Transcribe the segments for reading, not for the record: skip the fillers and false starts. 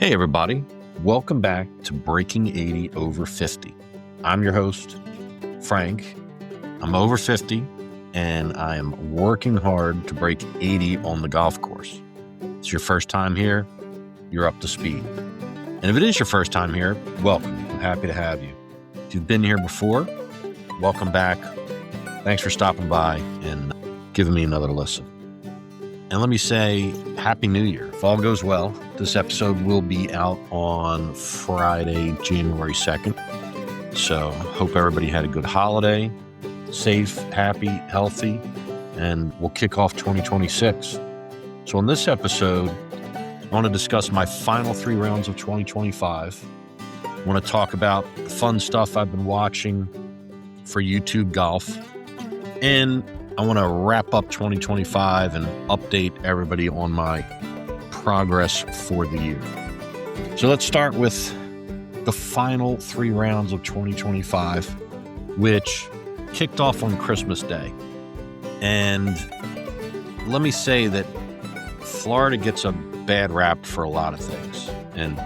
Hey everybody, welcome back to Breaking 80 Over 50. I'm your host, Frank. I'm over 50 and I am working hard to break 80 on the golf course. It's your first time here, you're up to speed. And if it is your first time here, welcome. I'm happy to have you. If you've been here before, welcome back. Thanks for stopping by and giving me another listen. And let me say, Happy New Year. If all goes well, this episode will be out on Friday, January 2nd. So hope everybody had a good holiday, safe, happy, healthy, and we'll kick off 2026. So in this episode, I want to discuss my final 3 rounds of 2025. I want to talk about the fun stuff I've been watching for YouTube golf. And I want to wrap up 2025 and update everybody on my progress for the year. So let's start with the final 3 rounds of 2025, which kicked off on Christmas Day. And let me say that Florida gets a bad rap for a lot of things, and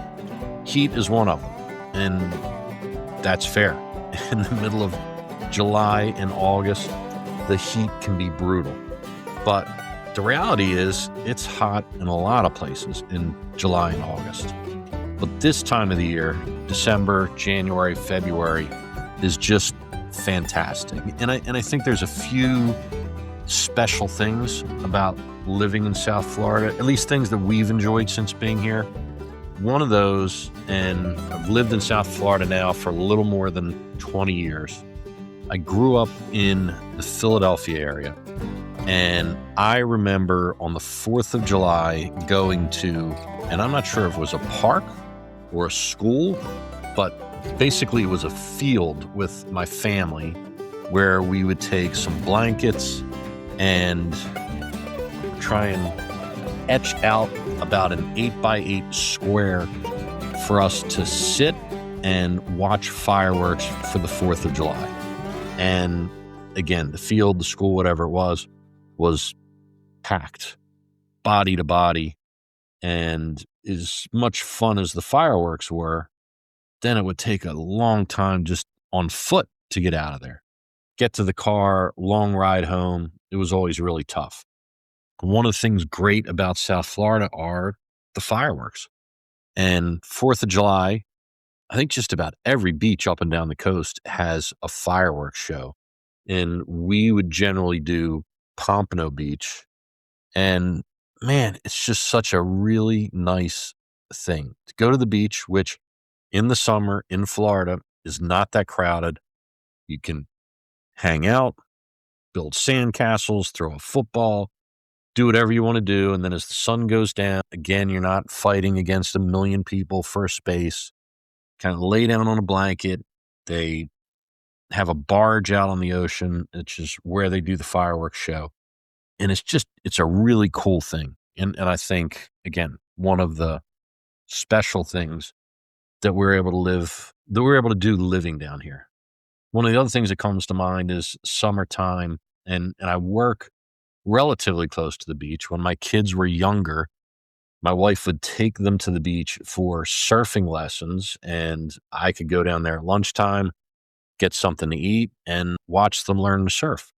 heat is one of them. And that's fair. In the middle of July and August, the heat can be brutal. But the reality is it's hot in a lot of places in July and August. But this time of the year, December, January, February, is just fantastic. And I think there's a few special things about living in South Florida, at least things that we've enjoyed since being here. One of those, and I've lived in South Florida now for a little more than 20 years. I grew up in the Philadelphia area, and I remember on the 4th of July going to, and I'm not sure if it was a park or a school, but basically it was a field with my family where we would take some blankets and try and etch out about an 8x8 square for us to sit and watch fireworks for the 4th of July. And again, the field, the school, whatever it was packed, body to body. And as much fun as the fireworks were, then it would take a long time just on foot to get out of there. Get to the car, long ride home. It was always really tough. One of the things great about South Florida are the fireworks. And 4th of July, I think just about every beach up and down the coast has a fireworks show. And we would generally do Pompano Beach. And man, it's just such a really nice thing to go to the beach, which in the summer in Florida is not that crowded. You can hang out, build sandcastles, throw a football, do whatever you want to do. And then as the sun goes down, again, you're not fighting against a million people for a space. Kind of lay down on a blanket. They have a barge out on the ocean. It's just where they do the fireworks show. And it's a really cool thing. And I think, again, one of the special things that we're able to do living down here. One of the other things that comes to mind is summertime. And I work relatively close to the beach. When my kids were younger, my wife would take them to the beach for surfing lessons, and I could go down there at lunchtime, get something to eat, and watch them learn to surf.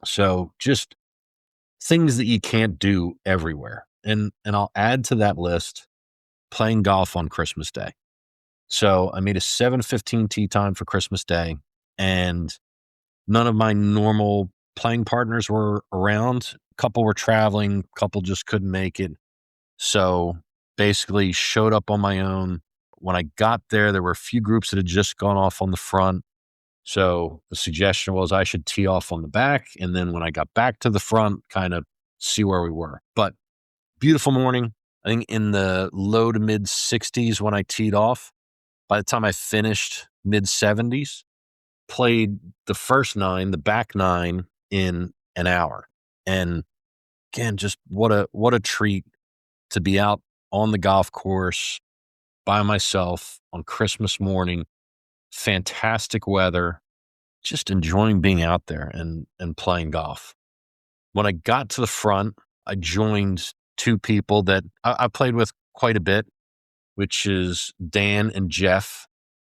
So just things that you can't do everywhere. And I'll add to that list playing golf on Christmas Day. So I made a 7:15 tee time for Christmas Day, and none of my normal playing partners were around. A couple were traveling, a couple just couldn't make it. So basically showed up on my own. When I got there, there were a few groups that had just gone off on the front. So the suggestion was I should tee off on the back. And then when I got back to the front, kind of see where we were. But beautiful morning. I think in the low to mid 60s when I teed off. By the time I finished, mid 70s. Played the first 9, the back 9 in an hour. And again, just what a treat to be out on the golf course by myself on Christmas morning, fantastic weather, just enjoying being out there and playing golf. When I got to the front, I joined 2 people that I played with quite a bit. which is Dan and Jeff,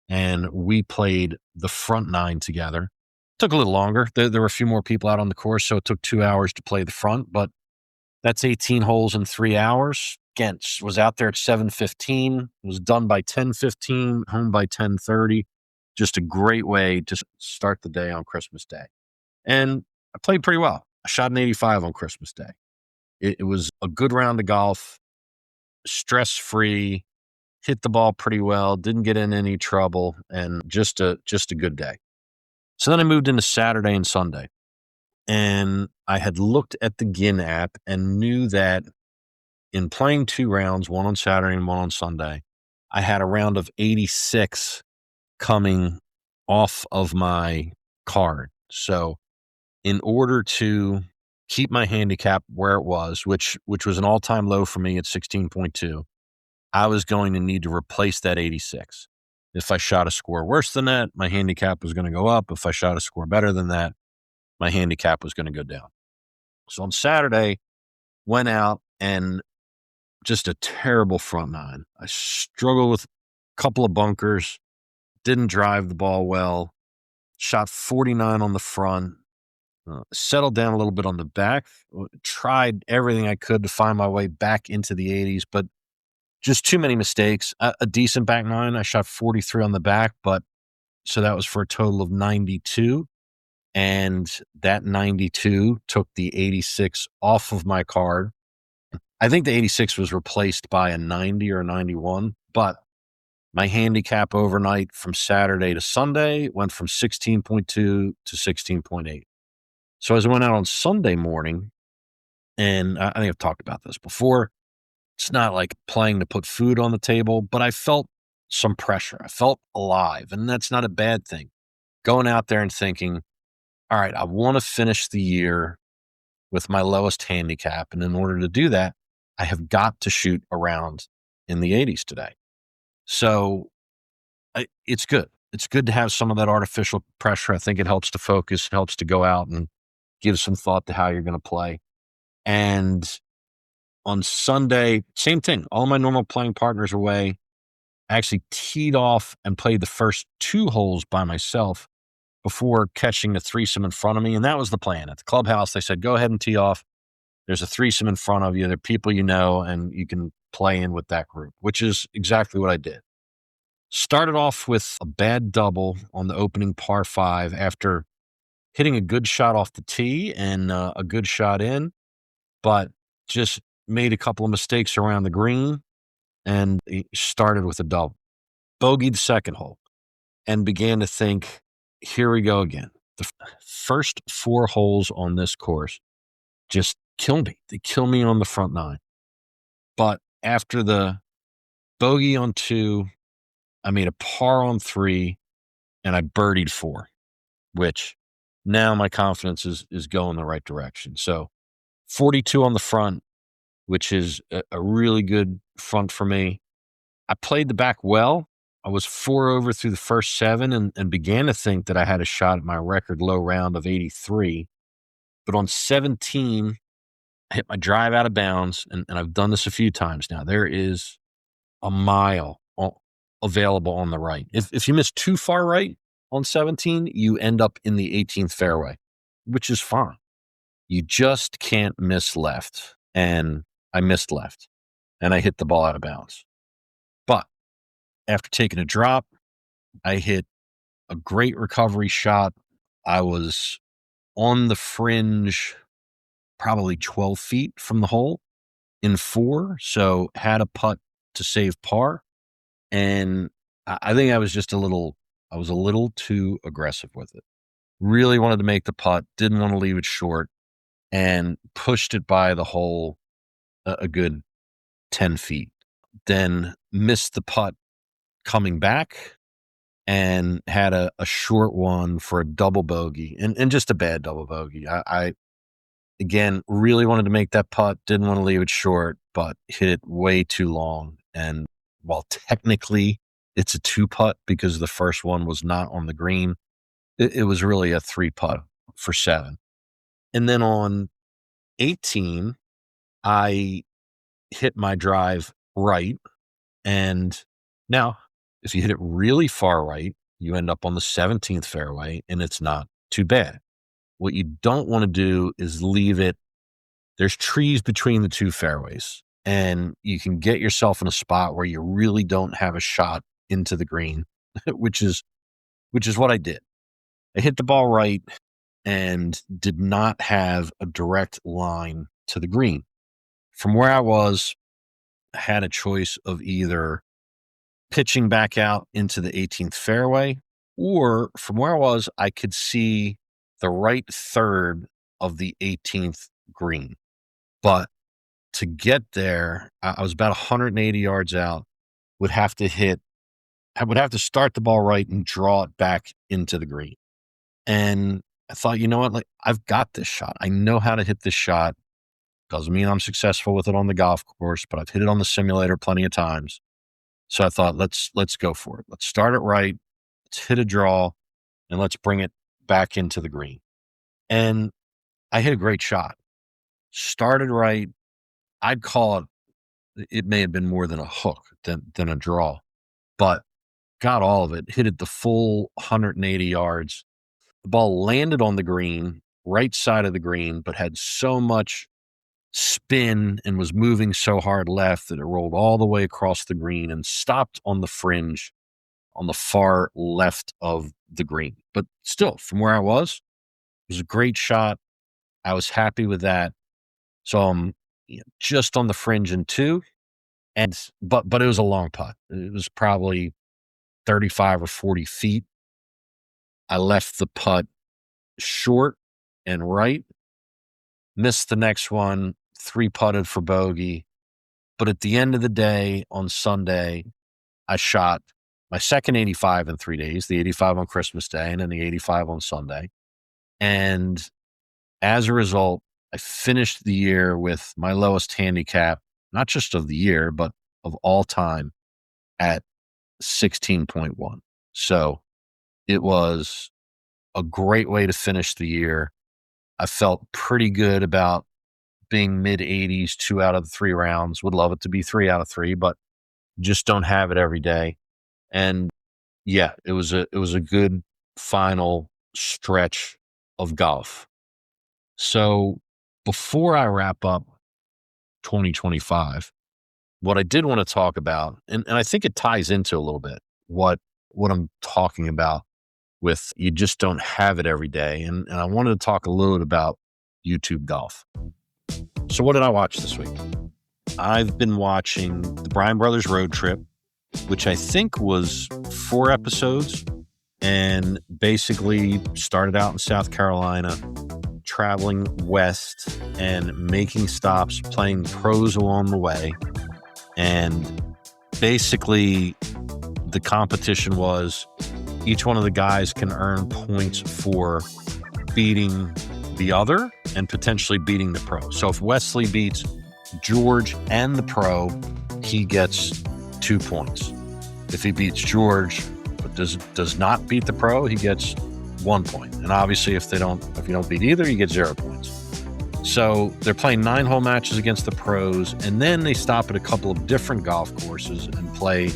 and we played the front 9 together. Took a little longer. There were a few more people out on the course, so it took 2 hours to play the front, but that's 18 holes in 3 hours. Again, was out there at 7:15, was done by 10:15, home by 10:30. Just a great way to start the day on Christmas Day. And I played pretty well. I shot an 85 on Christmas Day. It was a good round of golf, stress-free, hit the ball pretty well, didn't get in any trouble, and just a good day. So then I moved into Saturday and Sunday. And I had looked at the GIN app and knew that in playing 2 rounds, one on Saturday and one on Sunday, I had a round of 86 coming off of my card. So in order to keep my handicap where it was, which was an all-time low for me at 16.2, I was going to need to replace that 86. If I shot a score worse than that, my handicap was going to go up. If I shot a score better than that, my handicap was going to go down. So on Saturday, went out and just a terrible front 9. I struggled with a couple of bunkers, didn't drive the ball well, shot 49 on the front, settled down a little bit on the back, tried everything I could to find my way back into the 80s, but just too many mistakes. A decent back 9. I shot 43 on the back, but so that was for a total of 92. And that 92 took the 86 off of my card. I think the 86 was replaced by a 90 or a 91, but my handicap overnight from Saturday to Sunday went from 16.2 to 16.8. So as I went out on Sunday morning, and I think I've talked about this before, it's not like playing to put food on the table, but I felt some pressure. I felt alive, and that's not a bad thing. Going out there and thinking, all right, I want to finish the year with my lowest handicap. And in order to do that, I have got to shoot around in the 80s today. So it's good. It's good to have some of that artificial pressure. I think it helps to focus, it helps to go out and give some thought to how you're going to play. And on Sunday, same thing. All my normal playing partners are away. I actually teed off and played the first 2 holes by myself before catching a threesome in front of me. And that was the plan. At the clubhouse, they said, go ahead and tee off. There's a threesome in front of you. There are people you know, and you can play in with that group, which is exactly what I did. Started off with a bad double on the opening par 5 after hitting a good shot off the tee and a good shot in, but just made a couple of mistakes around the green and started with a double. Bogeyed the second hole and began to think, here we go again. The first 4 holes on this course just kill me. They kill me on the front 9. But after the bogey on 2, I made a par on 3, and I birdied 4, which now my confidence is going the right direction. So 42 on the front, which is a really good front for me. I played the back well. I was 4 over through the first 7 and began to think that I had a shot at my record low round of 83. But on 17, I hit my drive out of bounds, and I've done this a few times now. There is a mile available on the right. If you miss too far right on 17, you end up in the 18th fairway, which is fine. You just can't miss left. And I missed left, and I hit the ball out of bounds. But after taking a drop, I hit a great recovery shot. I was on the fringe, probably 12 feet from the hole in 4. So had a putt to save par. And I think I was a little too aggressive with it. Really wanted to make the putt, didn't want to leave it short, and pushed it by the hole a good 10 feet. Then missed the putt coming back and had a short one for a double bogey and just a bad double bogey. I again, really wanted to make that putt, didn't want to leave it short, but hit it way too long. And while technically it's a 2 putt because the first one was not on the green, it was really a 3 putt for 7. And then on 18, I hit my drive right And now, if you hit it really far right, you end up on the 17th fairway, and it's not too bad. What you don't want to do is leave it. There's trees between the two fairways, and you can get yourself in a spot where you really don't have a shot into the green, which is what I did. I hit the ball right and did not have a direct line to the green. From where I was, I had a choice of either pitching back out into the 18th fairway, or from where I was, I could see the right third of the 18th green. But to get there, I was about 180 yards out, I would have to start the ball right and draw it back into the green. And I thought, you know what? Like, I've got this shot. I know how to hit this shot. Doesn't mean I'm successful with it on the golf course, but I've hit it on the simulator plenty of times. So I thought, let's go for it. Let's start it right. Let's hit a draw, and let's bring it back into the green. And I hit a great shot. Started right. I'd call it may have been more than a hook than a draw, but got all of it. Hit it the full 180 yards. The ball landed on the green, right side of the green, but had so much spin and was moving so hard left that it rolled all the way across the green and stopped on the fringe on the far left of the green. But still, from where I was, it was a great shot. I was happy with that. So I'm just on the fringe in two, but it was a long putt. It was probably 35 or 40 feet. I left the putt short and right. Missed the next one, 3-putted for bogey. But at the end of the day, on Sunday, I shot my second 85 in 3 days, the 85 on Christmas Day and then the 85 on Sunday. And as a result, I finished the year with my lowest handicap, not just of the year, but of all time, at 16.1. So it was a great way to finish the year. I felt pretty good about being mid-80s 2 out of the 3 rounds. Would love it to be 3 out of 3, but just don't have it every day. And yeah, it was a good final stretch of golf. So before I wrap up 2025, what I did want to talk about, and I think it ties into a little bit what I'm talking about with you just don't have it every day. And I wanted to talk a little bit about YouTube golf. So what did I watch this week? I've been watching the Bryan Bros Road Trip, which I think was 4 episodes, and basically started out in South Carolina, traveling west and making stops, playing pros along the way. And basically the competition was each one of the guys can earn points for beating the other and potentially beating the pro. So if Wesley beats George and the pro, he gets 2 points. If he beats George but does not beat the pro, he gets 1 point. And obviously if you don't beat either, you get 0 points. So they're playing 9-hole matches against the pros, and then they stop at a couple of different golf courses and play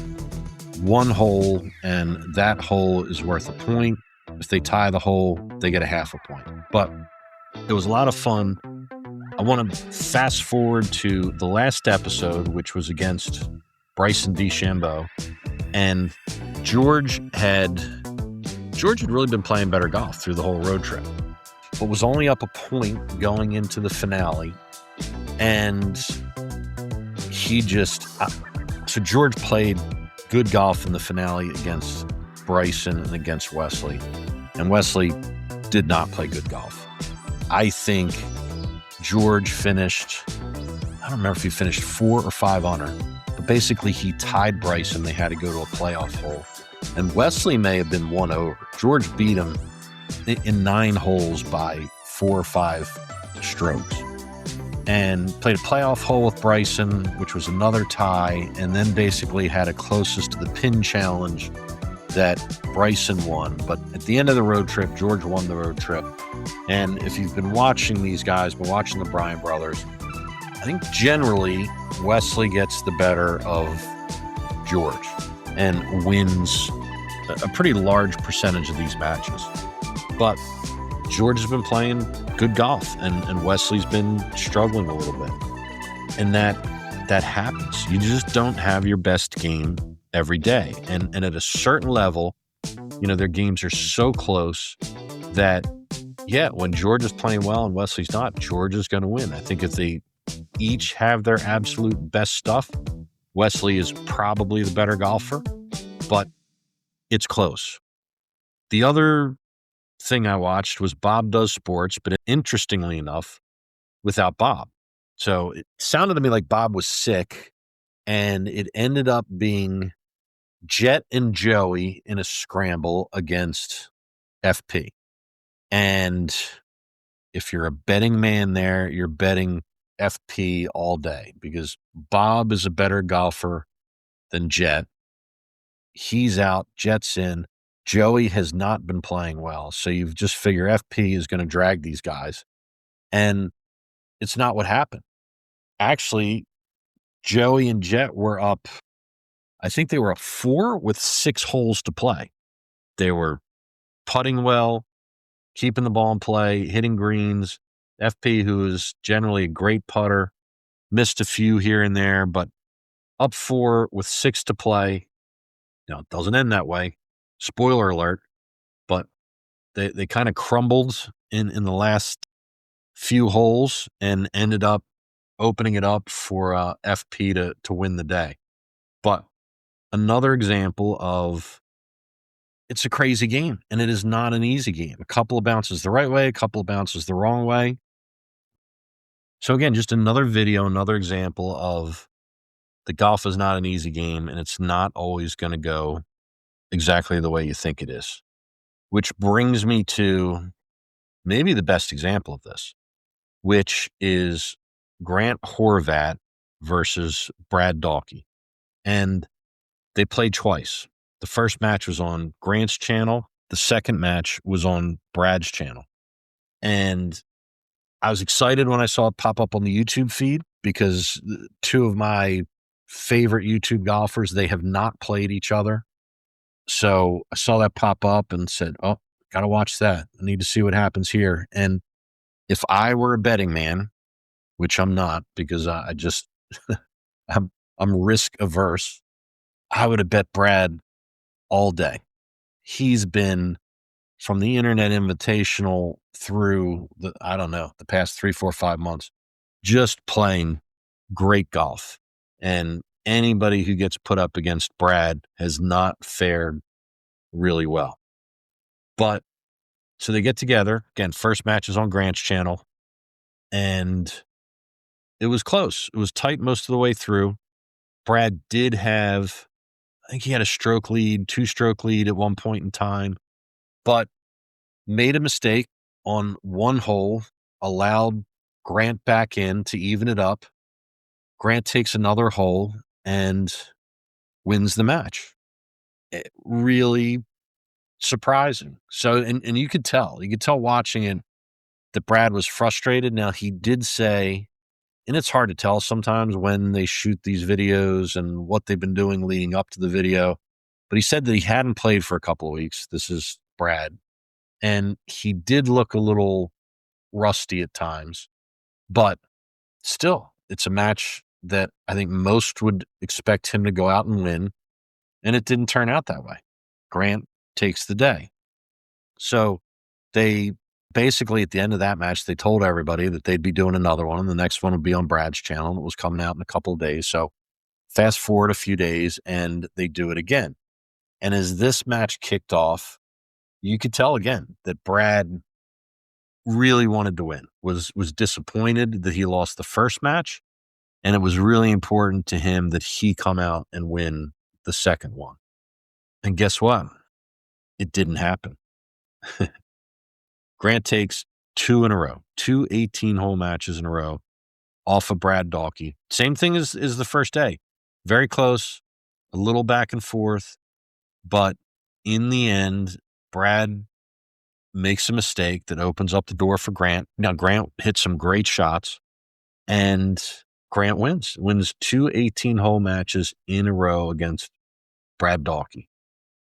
1 hole, and that hole is worth a point. If they tie the hole, they get a half a point. But it was a lot of fun. I want to fast forward to the last episode, which was against Bryson DeChambeau. And George had really been playing better golf through the whole road trip, but was only up a point going into the finale. And so George played good golf in the finale against Bryson and against Wesley. And Wesley did not play good golf. I think George finished, I don't remember if he finished 4 or 5 under, but basically he tied Bryson. They had to go to a playoff hole. And Wesley may have been 1 over. George beat him in 9 holes by 4 or 5 strokes. And played a playoff hole with Bryson, which was another tie, and then basically had a closest to the pin challenge that Bryson won. But at the end of the road trip, George won the road trip. And if you've been watching these guys, been watching the Bryan brothers, I think generally Wesley gets the better of George and wins a pretty large percentage of these matches. But George has been playing good golf, and Wesley's been struggling a little bit. And that happens. You just don't have your best game every day. And at a certain level, their games are so close that, when George is playing well and Wesley's not, George is going to win. I think if they each have their absolute best stuff, Wesley is probably the better golfer, but it's close. The other thing I watched was Bob Does Sports, but interestingly enough, without Bob. So it sounded to me like Bob was sick, and it ended up being Jet and Joey in a scramble against FP. And if you're a betting man there, you're betting FP all day, because Bob is a better golfer than Jet. He's out, Jet's in. Joey has not been playing well. So you just figure FP is going to drag these guys. And it's not what happened. Actually, Joey and Jet were up, I think they were up 4 with 6 holes to play. They were putting well, keeping the ball in play, hitting greens. FP, who is generally a great putter, missed a few here and there, but up 4 with 6 to play. It doesn't end that way. Spoiler alert, but they kind of crumbled in the last few holes and ended up opening it up for FP to win the day. But another example of, it's a crazy game, and it is not an easy game. A couple of bounces the right way, a couple of bounces the wrong way. So again, just another video, another example of the golf is not an easy game, and it's not always going to go exactly the way you think it is. Which brings me to maybe the best example of this, which is Grant Horvat versus Brad Dalke. And they played twice. The first match was on Grant's channel. The second match was on Brad's channel. And I was excited when I saw it pop up on the YouTube feed, because 2 of my favorite YouTube golfers, they have not played each other. So I saw that pop up and said, oh, got to watch that. I need to see what happens here. And if I were a betting man, which I'm not, because I just, I'm risk averse, I would have bet Brad all day. He's been, from the Internet Invitational through the past 3, 4, 5 months, just playing great golf. And anybody who gets put up against Brad has not fared really well. But so they get together again. First match is on Grant's channel, and it was close. It was tight most of the way through. Brad did have, I think he had a 2-stroke lead at one point in time, but made a mistake on one hole, allowed Grant back in to even it up. Grant takes another hole and wins the match. Really surprising. So, and you could tell watching it that Brad was frustrated. Now, he did say, and it's hard to tell sometimes when they shoot these videos and what they've been doing leading up to the video, but he said that he hadn't played for a couple of weeks. This is Brad. And he did look a little rusty at times, but still, it's a match that I think most would expect him to go out and win, and it didn't turn out that way. Grant takes the day. So they basically, at the end of that match, they told everybody that they'd be doing another one, and the next one would be on Brad's channel, and it was coming out in a couple of days. So fast forward a few days, and they do it again. And as this match kicked off, you could tell again that Brad really wanted to win, was disappointed that he lost the first match, and it was really important to him that he come out and win the second one. And guess what? It didn't happen. Grant takes 2 in a row, 2 18-hole matches in a row off of Brad Dalke. Same thing as the first day. Very close, a little back and forth, but in the end, Brad makes a mistake that opens up the door for Grant. Now, Grant hits some great shots, and Grant wins 2 18-hole matches in a row against Brad Dalke.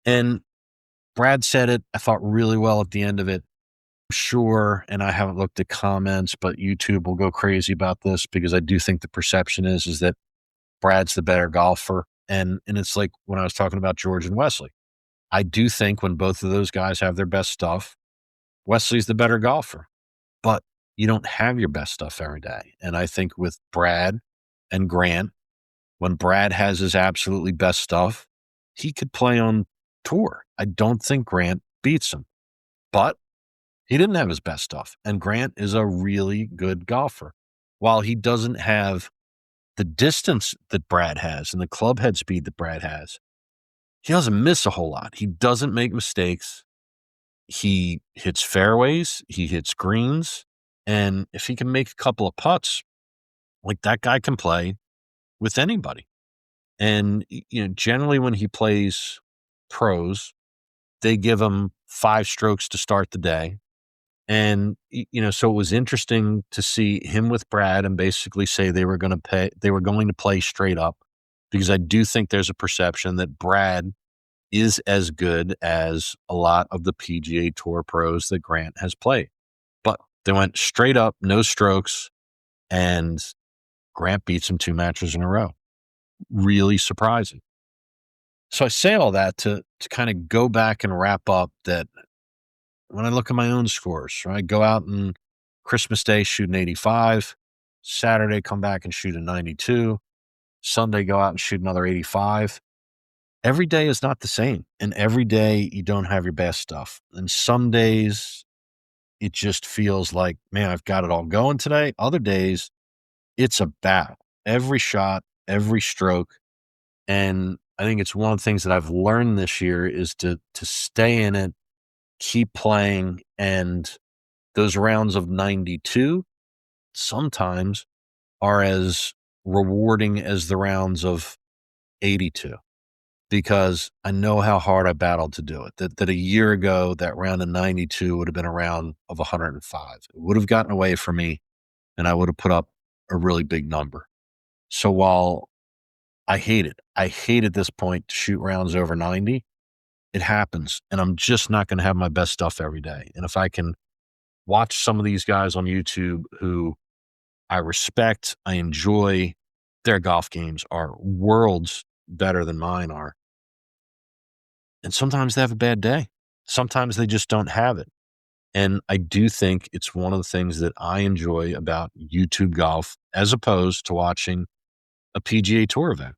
And Brad said it, I thought, really well at the end of it. Sure, and I haven't looked at comments, but YouTube will go crazy about this because I do think the perception is that Brad's the better golfer. And it's like when I was talking about George and Wesley. I do think when both of those guys have their best stuff, Wesley's the better golfer. But you don't have your best stuff every day. And I think with Brad and Grant, when Brad has his absolutely best stuff, he could play on tour. I don't think Grant beats him. But he didn't have his best stuff. And Grant is a really good golfer. While he doesn't have the distance that Brad has and the club head speed that Brad has, he doesn't miss a whole lot. He doesn't make mistakes. He hits fairways. He hits greens. And if he can make a couple of putts, like, that guy can play with anybody. And, generally when he plays pros, they give him 5 strokes to start the day. And, so it was interesting to see him with Brad and basically say they were going to play straight up, because I do think there's a perception that Brad is as good as a lot of the PGA Tour pros that Grant has played. But they went straight up, no strokes, and Grant beats him 2 matches in a row. Really surprising. So I say all that to kind of go back and wrap up that when I look at my own scores, right, go out and Christmas Day shoot an 85, Saturday come back and shoot a 92, Sunday go out and shoot another 85. Every day is not the same, and every day you don't have your best stuff. And some days it just feels like, man, I've got it all going today. Other days it's a battle. Every shot, every stroke. And I think it's one of the things that I've learned this year is to stay in it, keep playing, and those rounds of 92 sometimes are as rewarding as the rounds of 82, because I know how hard I battled to do it. That a year ago, that round of 92 would have been a round of 105. It would have gotten away from me, and I would have put up a really big number. So while I hate at this point to shoot rounds over 90, it happens, and I'm just not going to have my best stuff every day. And if I can watch some of these guys on YouTube who I respect, I enjoy, their golf games are worlds better than mine are. And sometimes they have a bad day. Sometimes they just don't have it. And I do think it's one of the things that I enjoy about YouTube golf as opposed to watching a PGA Tour event.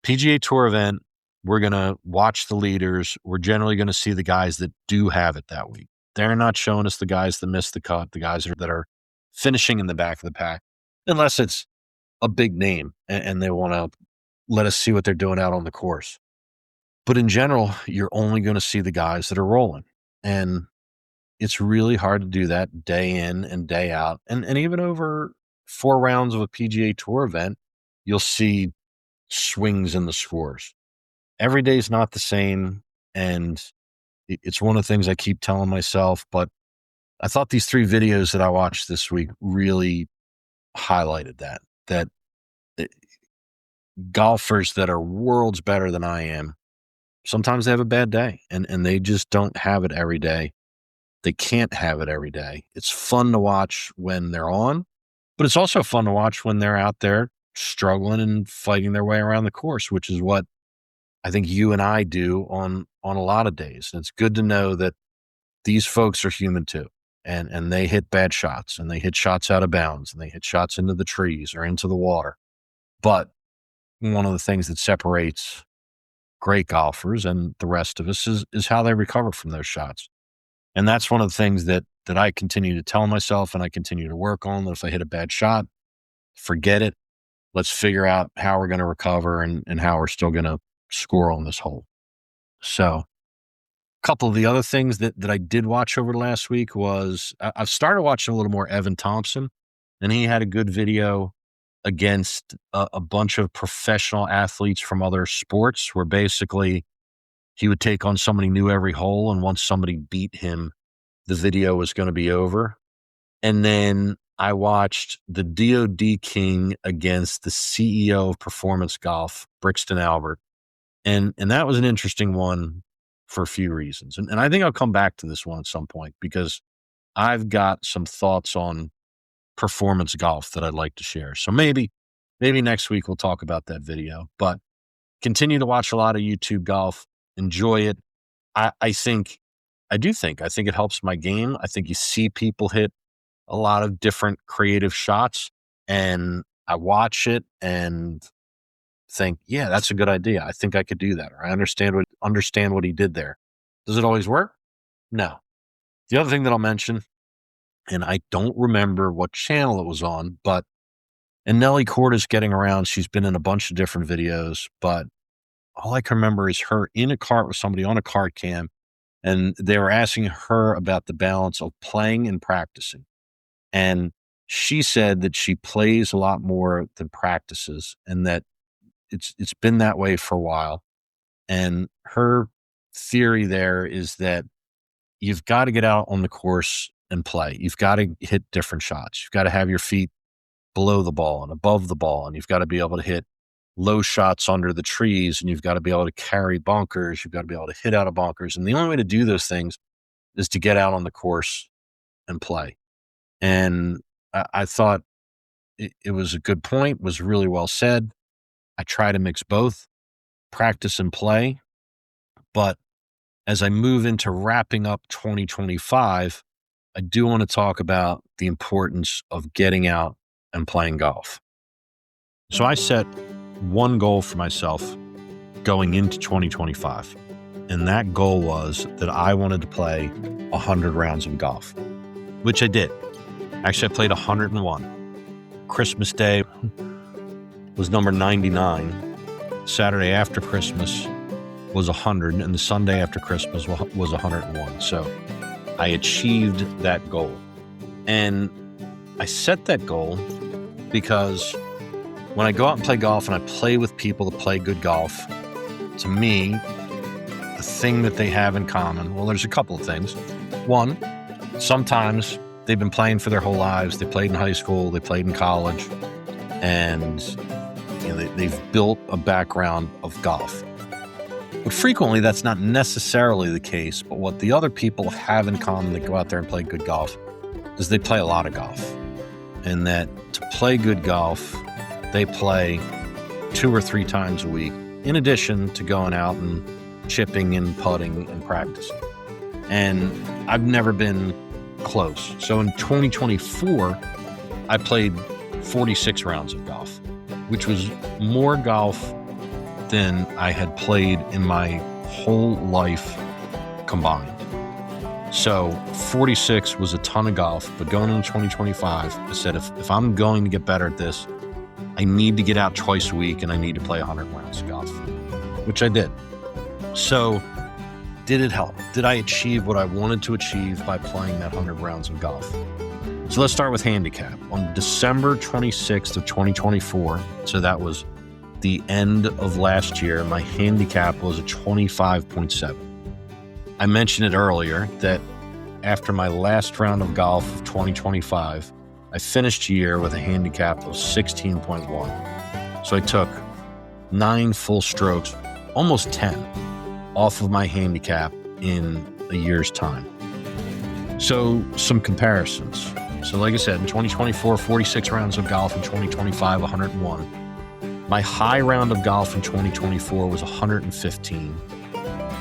PGA Tour event, we're going to watch the leaders. We're generally going to see the guys that do have it that week. They're not showing us the guys that missed the cut, the guys that are finishing in the back of the pack, unless it's a big name and they want to let us see what they're doing out on the course. But in general, you're only going to see the guys that are rolling. And it's really hard to do that day in and day out. And even over 4 rounds of a PGA Tour event, you'll see swings in the scores. Every day is not the same. And it's one of the things I keep telling myself. But I thought these 3 videos that I watched this week really highlighted that golfers that are worlds better than I am, sometimes they have a bad day, and they just don't have it every day. They can't have it every day. It's fun to watch when they're on, but it's also fun to watch when they're out there struggling and fighting their way around the course, which is what I think you and I do on a lot of days. And it's good to know that these folks are human too. And they hit bad shots, and they hit shots out of bounds, and they hit shots into the trees or into the water. But one of the things that separates great golfers and the rest of us is how they recover from those shots. And that's one of the things that I continue to tell myself and I continue to work on. That if I hit a bad shot, forget it. Let's figure out how we're going to recover and how we're still going to score on this hole. So a couple of the other things that I did watch over the last week was I've started watching a little more Evan Thompson, and he had a good video against a bunch of professional athletes from other sports, where basically he would take on somebody new every hole, and once somebody beat him, the video was going to be over. And then I watched the DOD King against the CEO of Performance Golf, Brixton Albert. And that was an interesting one for a few reasons. And I think I'll come back to this one at some point because I've got some thoughts on performance golf that I'd like to share. So maybe next week we'll talk about that video, but continue to watch a lot of YouTube golf, enjoy it. I think it helps my game. I think you see people hit a lot of different creative shots, and I watch it and think, yeah, that's a good idea. I think I could do that. Or I understand what he did there. Does it always work? No. The other thing that I'll mention, and I don't remember what channel it was on, but and Nelly Corda's getting around. She's been in a bunch of different videos, but all I can remember is her in a cart with somebody on a cart cam, and they were asking her about the balance of playing and practicing. And she said that she plays a lot more than practices, and that it's been that way for a while. And her theory there is that you've got to get out on the course and play. You've got to hit different shots. You've got to have your feet below the ball and above the ball, and you've got to be able to hit low shots under the trees, and you've got to be able to carry bunkers. You've got to be able to hit out of bunkers. And the only way to do those things is to get out on the course and play. And I thought it was a good point, was really well said. I try to mix both practice and play. But as I move into wrapping up 2025, I do want to talk about the importance of getting out and playing golf. So I set one goal for myself going into 2025. And that goal was that I wanted to play 100 rounds of golf, which I did. Actually, I played 101. Christmas Day was number 99. Saturday after Christmas was 100, and the Sunday after Christmas was 101. So I achieved that goal. And I set that goal because when I go out and play golf and I play with people that play good golf, to me, the thing that they have in common, well, there's a couple of things. One, sometimes they've been playing for their whole lives. They played in high school, they played in college, and they've built a background of golf. But frequently, that's not necessarily the case. But what the other people have in common that go out there and play good golf is they play a lot of golf. And that to play good golf, they play 2 or 3 times a week, in addition to going out and chipping and putting and practicing. And I've never been close. So in 2024, I played 46 rounds of golf, which was more golf than I had played in my whole life combined. So 46 was a ton of golf, but going into 2025, I said, if I'm going to get better at this, I need to get out twice a week and I need to play 100 rounds of golf, which I did. So did it help? Did I achieve what I wanted to achieve by playing that 100 rounds of golf? So let's start with handicap. On December 26th of 2024, so that was the end of last year, my handicap was a 25.7. I mentioned it earlier that after my last round of golf of 2025, I finished the year with a handicap of 16.1. So I took 9 full strokes, almost 10, off of my handicap in a year's time. So some comparisons. So like I said, in 2024, 46 rounds of golf. In 2025, 101. My high round of golf in 2024 was 115.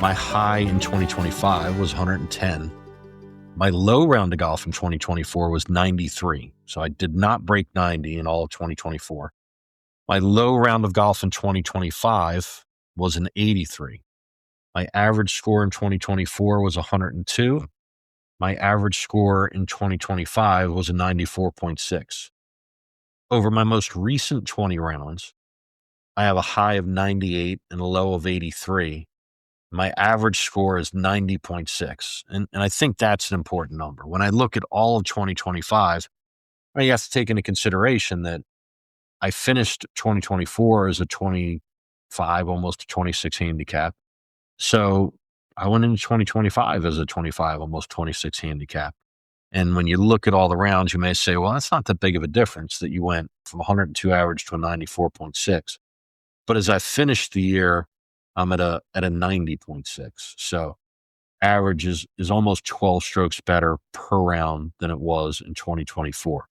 My high in 2025 was 110. My low round of golf in 2024 was 93. So I did not break 90 in all of 2024. My low round of golf in 2025 was an 83. My average score in 2024 was 102. My average score in 2025 was a 94.6. Over my most recent 20 rounds, I have a high of 98 and a low of 83. My average score is 90.6. And I think that's an important number. When I look at all of 2025, you have to take into consideration that I finished 2024 as a 25, almost a 26 handicap. So I went into 2025 as a 25, almost 26 handicap. And when you look at all the rounds, you may say, well, that's not that big of a difference that you went from 102 average to a 94.6. But as I finished the year, I'm at a 90.6. So average is almost 12 strokes better per round than it was in 2024.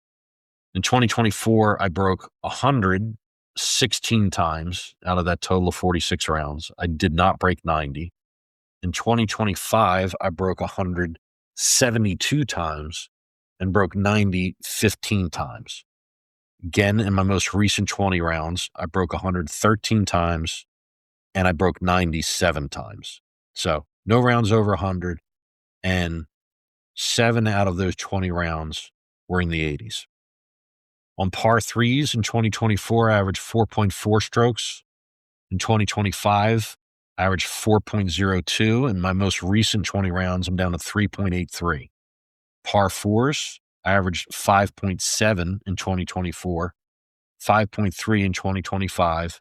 In 2024, I broke 116 times out of that total of 46 rounds. I did not break 90. In 2025, I broke 172 times and broke 90 15 times. Again, in my most recent 20 rounds, I broke 113 times and I broke 97 times. So no rounds over 100, and 7 out of those 20 rounds were in the 80s. On par threes in 2024, I averaged 4.4 strokes. In 2025, I averaged 4.02. In my most recent 20 rounds, I'm down to 3.83. Par fours, I averaged 5.7 in 2024, 5.3 in 2025,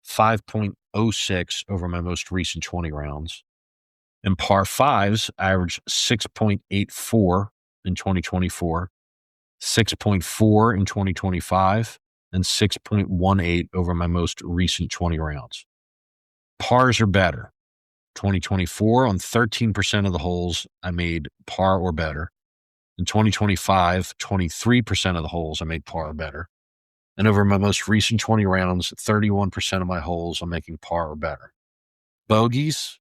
5.06 over my most recent 20 rounds. In par fives, I averaged 6.84 in 2024, 6.4 in 2025, and 6.18 over my most recent 20 rounds. Pars are better. 2024, on 13% of the holes, I made par or better. In 2025, 23% of the holes, I made par or better. And over my most recent 20 rounds, 31% of my holes, I'm making par or better. Bogeys,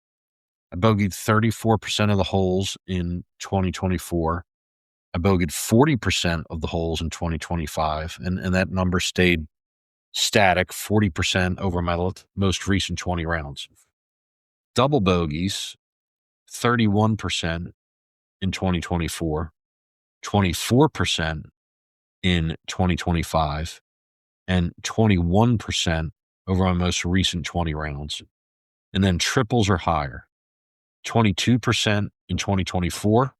I bogeyed 34% of the holes in 2024. I bogeyed 40% of the holes in 2025, and that number stayed static, 40% over my most recent 20 rounds. Double bogeys, 31% in 2024, 24% in 2025, and 21% over my most recent 20 rounds. And then triples are higher, 22% in 2024,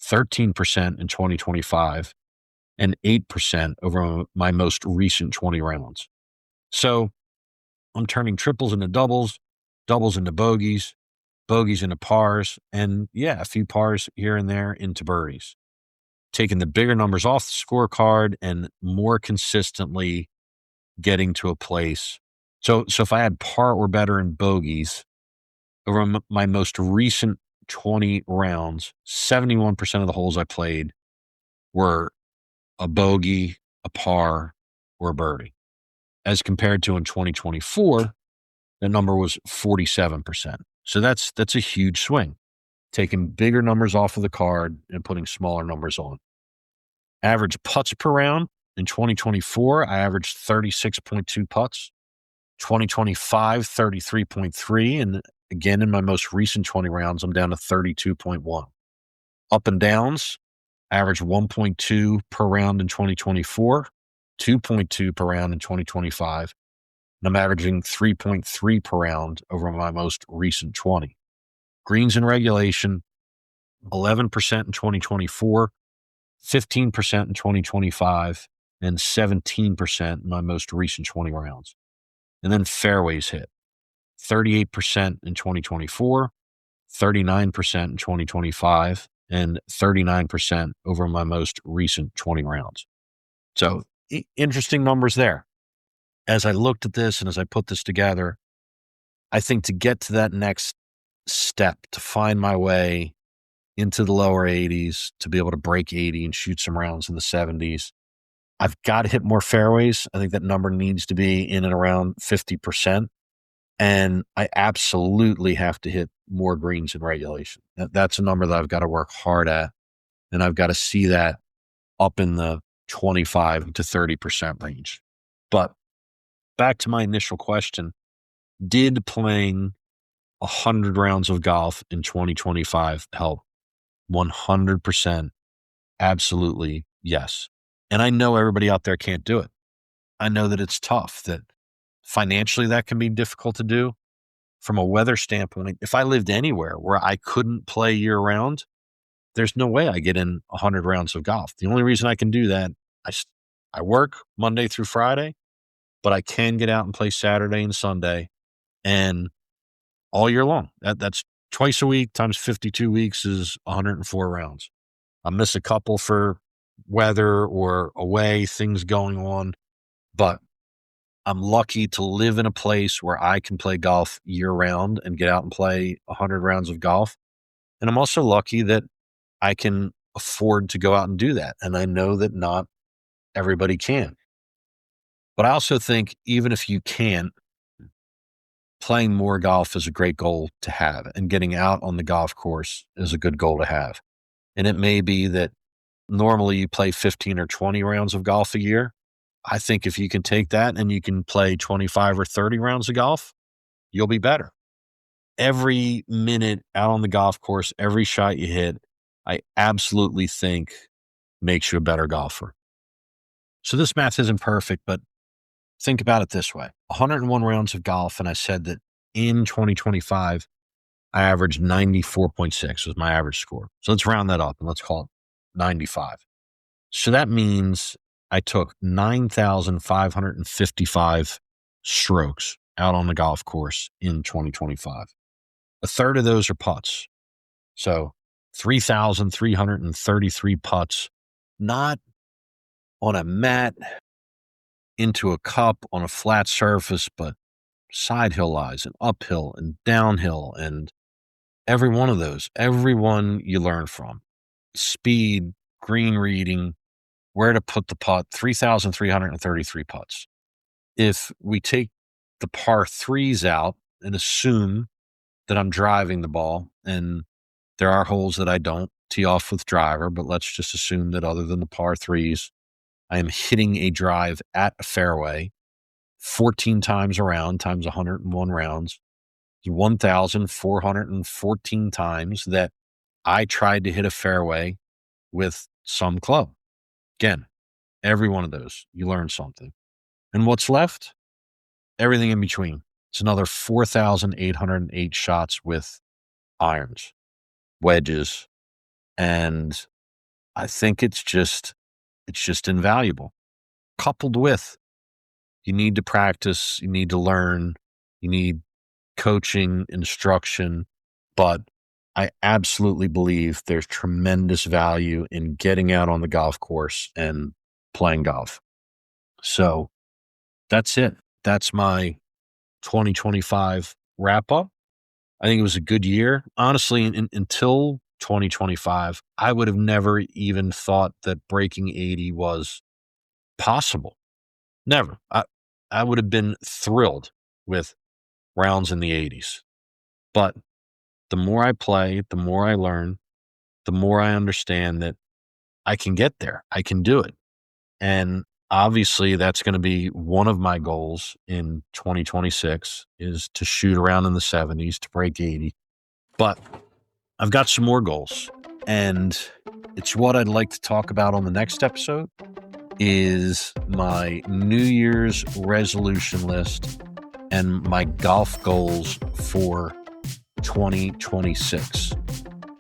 13% in 2025, and 8% over my most recent 20 rounds. So I'm turning triples into doubles, doubles into bogeys, bogeys into pars, and yeah, a few pars here and there into birdies. Taking the bigger numbers off the scorecard and more consistently getting to a place. So if I had par or better in bogeys over my most recent 20 rounds, 71% of the holes I played were a bogey, a par, or a birdie. As compared to in 2024, the number was 47%. So that's a huge swing, taking bigger numbers off of the card and putting smaller numbers on. Average putts per round in 2024, I averaged 36.2 putts. 2025, 33.3. And again, in my most recent 20 rounds, I'm down to 32.1. Up and downs, average 1.2 per round in 2024, 2.2 per round in 2025. And I'm averaging 3.3 per round over my most recent 20. Greens in regulation, 11% in 2024, 15% in 2025, and 17% in my most recent 20 rounds. And then fairways hit, 38% in 2024, 39% in 2025, and 39% over my most recent 20 rounds. So interesting numbers there. As I looked at this and as I put this together, I think to get to that next step, to find my way into the lower 80s, to be able to break 80 and shoot some rounds in the 70s, I've got to hit more fairways. I think that number needs to be in and around 50%. And I absolutely have to hit more greens in regulation. That's a number that I've got to work hard at. And I've got to see that up in the 25 to 30% range. But back to my initial question, did playing 100 rounds of golf in 2025 help? 100%. Absolutely. Yes. And I know everybody out there can't do it. I know that it's tough, that financially that can be difficult to do. From a weather standpoint, if I lived anywhere where I couldn't play year round, there's no way I get in 100 rounds of golf. The only reason I can do that, I work Monday through Friday, but I can get out and play Saturday and Sunday and all year long. That's twice a week times 52 weeks is 104 rounds. I miss a couple for weather or away, things going on, but I'm lucky to live in a place where I can play golf year round and get out and play 100 rounds of golf. And I'm also lucky that I can afford to go out and do that. And I know that not everybody can. But I also think even if you can't, playing more golf is a great goal to have, and getting out on the golf course is a good goal to have. And it may be that normally you play 15 or 20 rounds of golf a year. I think if you can take that and you can play 25 or 30 rounds of golf, you'll be better. Every minute out on the golf course, every shot you hit, I absolutely think makes you a better golfer. So this math isn't perfect, but think about it this way. 101 rounds of golf, and I said that in 2025, I averaged 94.6 was my average score. So let's round that up and let's call it 95. So that means I took 9,555 strokes out on the golf course in 2025. A third of those are putts. So 3,333 putts, not on a mat, into a cup on a flat surface, but side hill lies and uphill and downhill, and every one of those, every one you learn from. Speed, green reading, where to put the putt, 3,333 putts. If we take the par threes out and assume that I'm driving the ball, and there are holes that I don't tee off with driver, but let's just assume that other than the par threes, I am hitting a drive at a fairway 14 times around times 101 rounds, 1,414 times that I tried to hit a fairway with some club. Again, every one of those, you learn something. And what's left? Everything in between. It's another 4,808 shots with irons, wedges, and I think it's just invaluable. Coupled with, you need to practice, you need to learn, you need coaching, instruction, but I absolutely believe there's tremendous value in getting out on the golf course and playing golf. So that's it. That's my 2025 wrap up. I think it was a good year. Honestly, until 2025, I would have never even thought that breaking 80 was possible. Never. I would have been thrilled with rounds in the 80s. But the more I play, the more I learn, the more I understand that I can get there. I can do it. And obviously that's going to be one of my goals in 2026 is to shoot around in the 70s, to break 80. But I've got some more goals, and it's what I'd like to talk about on the next episode is my New Year's resolution list and my golf goals for 2026.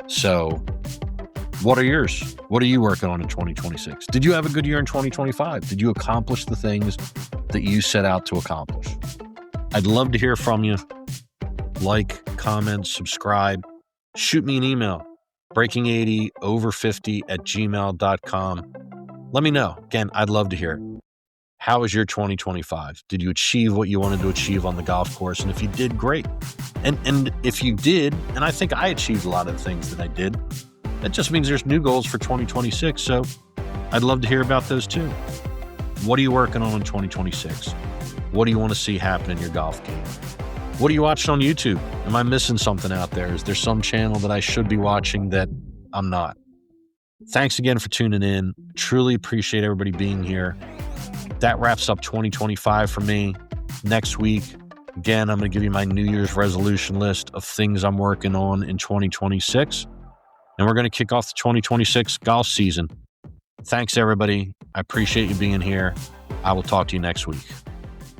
So what are yours? What are you working on in 2026? Did you have a good year in 2025? Did you accomplish the things that you set out to accomplish? I'd love to hear from you. Like, comment, subscribe. Shoot me an email, breaking80over50@gmail.com. Let me know. Again, I'd love to hear it. How was your 2025? Did you achieve what you wanted to achieve on the golf course? And if you did, great. And if you did, and I think I achieved a lot of the things that I did, that just means there's new goals for 2026. So I'd love to hear about those too. What are you working on in 2026? What do you want to see happen in your golf game? What are you watching on YouTube? Am I missing something out there? Is there some channel that I should be watching that I'm not? Thanks again for tuning in. Truly appreciate everybody being here. That wraps up 2025 for me. Next week, again, I'm going to give you my New Year's resolution list of things I'm working on in 2026. And we're going to kick off the 2026 golf season. Thanks, everybody. I appreciate you being here. I will talk to you next week.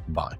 Bye.